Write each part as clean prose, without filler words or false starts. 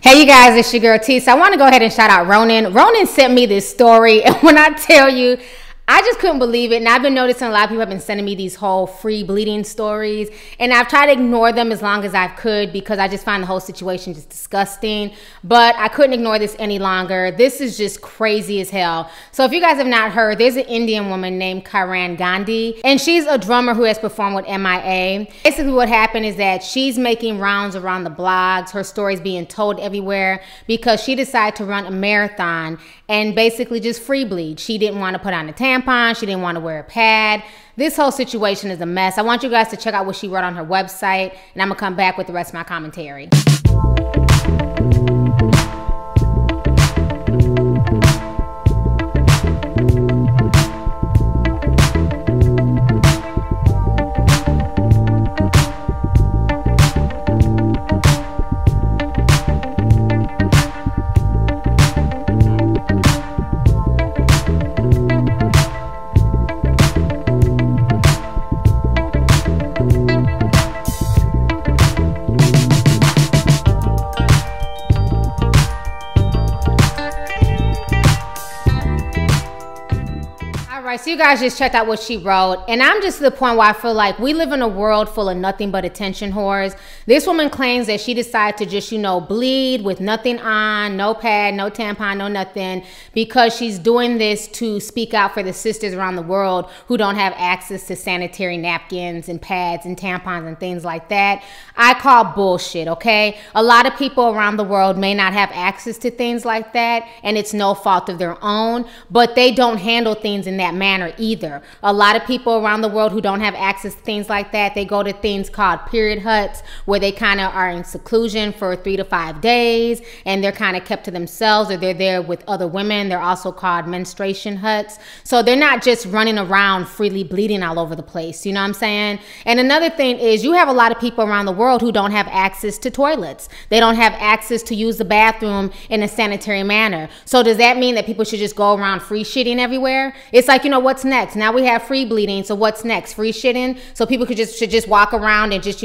Hey you guys, it's your girl T. So I want to go ahead and shout out Ronan. Ronan sent me this story, and when I tell you, I just couldn't believe it. And I've been noticing a lot of people have been sending me these whole free bleeding stories, and I've tried to ignore them as long as I could because I just find the whole situation just disgusting. But I couldn't ignore this any longer. This is just crazy as hell. So if you guys have not heard, there's an Indian woman named Kiran Gandhi, and she's a drummer who has performed with M.I.A. Basically what happened is that she's making rounds around the blogs. Her story's being told everywhere because she decided to run a marathon and basically just free bleed. She didn't want to put on a tampon. She didn't want to wear a pad. This whole situation is a mess. I want you guys to check out what she wrote on her website, and I'm going to come back with the rest of my commentary. So you guys just checked out what she wrote, and I'm just to the point where I feel like we live in a world full of nothing but attention whores. This woman claims that she decided to just, bleed with nothing on, no pad, no tampon, no nothing, because she's doing this to speak out for the sisters around the world who don't have access to sanitary napkins and pads and tampons and things like that. I call bullshit, okay? A lot of people around the world may not have access to things like that, and it's no fault of their own, but they don't handle things in that manner either. A lot of people around the world who don't have access to things like that, they go to things called period huts where they kind of are in seclusion for 3 to 5 days, and they're kind of kept to themselves, or they're there with other women. They're also called menstruation huts. So they're not just running around freely bleeding all over the place. You know what I'm saying? And another thing is you have a lot of people around the world who don't have access to toilets. They don't have access to use the bathroom in a sanitary manner. So does that mean that people should just go around free shitting everywhere? It's like, what's next? Now we have free bleeding, so what's next? Free shitting? So people should just walk around and just,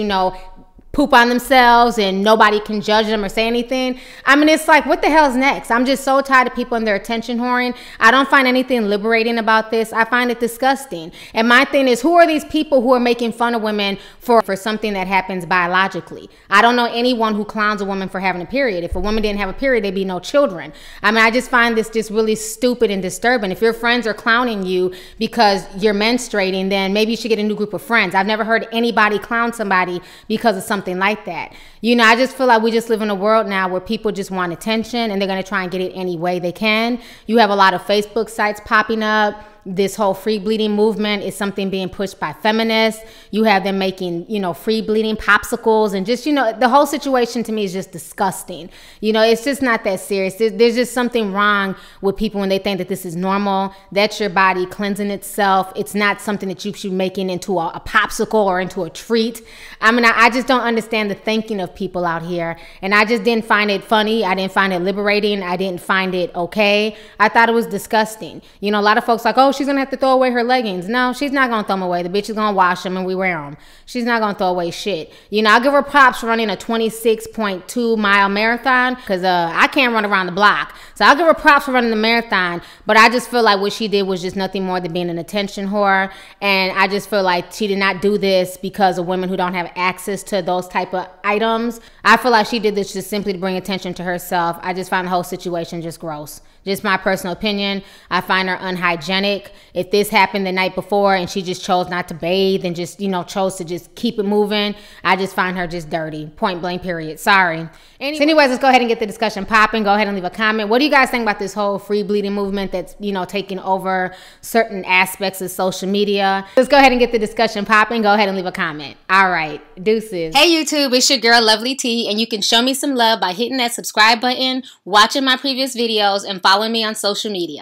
poop on themselves and nobody can judge them or say anything. I mean, it's like, what the hell is next? I'm just so tired of people and their attention whoring. I don't find anything liberating about this. I find it disgusting. And my thing is, who are these people who are making fun of women for something that happens biologically? I don't know anyone who clowns a woman for having a period. If a woman didn't have a period, there'd be no children. I mean, I just find this just really stupid and disturbing. If your friends are clowning you because you're menstruating, then maybe you should get a new group of friends. I've never heard anybody clown somebody because of something like that. I just feel like we just live in a world now where people just want attention, and they're going to try and get it any way they can. You have a lot of Facebook sites popping up. This whole free bleeding movement is something being pushed by feminists. You have them making, free bleeding popsicles, and just, the whole situation to me is just disgusting. It's just not that serious. There's just something wrong with people when they think that this is normal. That's your body cleansing itself. It's not something that you should be making into a popsicle or into a treat. I mean, I just don't understand the thinking of people out here, and I just didn't find it funny. I didn't find it liberating. I didn't find it okay. I thought it was disgusting. A lot of folks like, oh, she's gonna have to throw away her leggings. No, she's not gonna throw them away. The bitch is gonna wash them and we wear them. She's not gonna throw away shit. I'll give her props for running a 26.2 mile marathon, because I can't run around the block. So I'll give her props for running the marathon, but I just feel like what she did was just nothing more than being an attention whore. And I just feel like she did not do this because of women who don't have access to those type of items. I feel like she did this just simply to bring attention to herself. I just find the whole situation just gross. Just my personal opinion. I find her unhygienic. If this happened the night before and she just chose not to bathe and just, chose to just keep it moving, I just find her just dirty. Point blank, period. Sorry. Anyways, let's go ahead and get the discussion popping. Go ahead and leave a comment. What do you guys think about this whole free bleeding movement that's, taking over certain aspects of social media? Let's go ahead and get the discussion popping. Go ahead and leave a comment. All right. Deuces. Hey, YouTube. It's your girl, Lovelyti, and you can show me some love by hitting that subscribe button, watching my previous videos, and following me on social media.